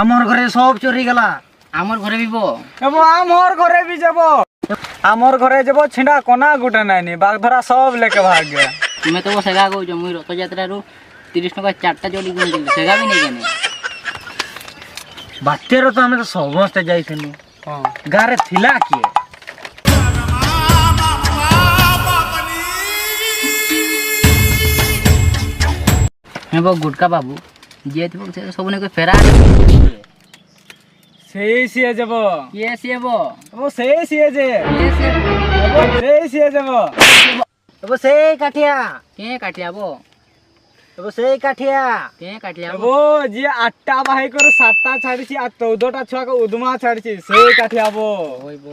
আমার ঘরে সব চুরি গেলা। আমার ঘরে বিব এবো আমার ঘরে বি যাব। আমার ঘরে যাব ছিঁড়া কোনা গুটে নাইনি বাঘ ধরা সব লেকে ভাগ গে। তুমি তো সেগা কହୁଛ মুই রথযাত্রাରୁ 30 ଟଙ୍କା 4টা জড়ি কিଣିଥିଲି সেগা ବି ନେଇ କେନେ ବାତ୍ୟାର ତ ଆମେ ତ ସମସ୍ତେ ଯାଇଥିଲୁ। ହଁ ଗାଁରେ ଥିଲା କିଏ? ହେ ବୋ ଗୁଟକା ବାବୁ ଯିଏ ଥିବ ସେ ସବୁ ନେଇ ଫେରା সেই সিয়ে যাব। କିଏ ସିଏ ବୋ এবো সেই সিয়ে যে କିଏ ସିଏ এবো সেই সিয়ে যাব। এবার সেই কাঠিয়া, କିଏ କାଟିଲା ବୋ এবার সেই কাঠিয়া। କିଏ କାଟିଲା ବୋ এবো যে 8টা বাহি করে 7টা ছাড়িছি আর 14টা ছুয়াকে উদমা ছাড়িছি সেই কাঠি আবো। ওই ବୋ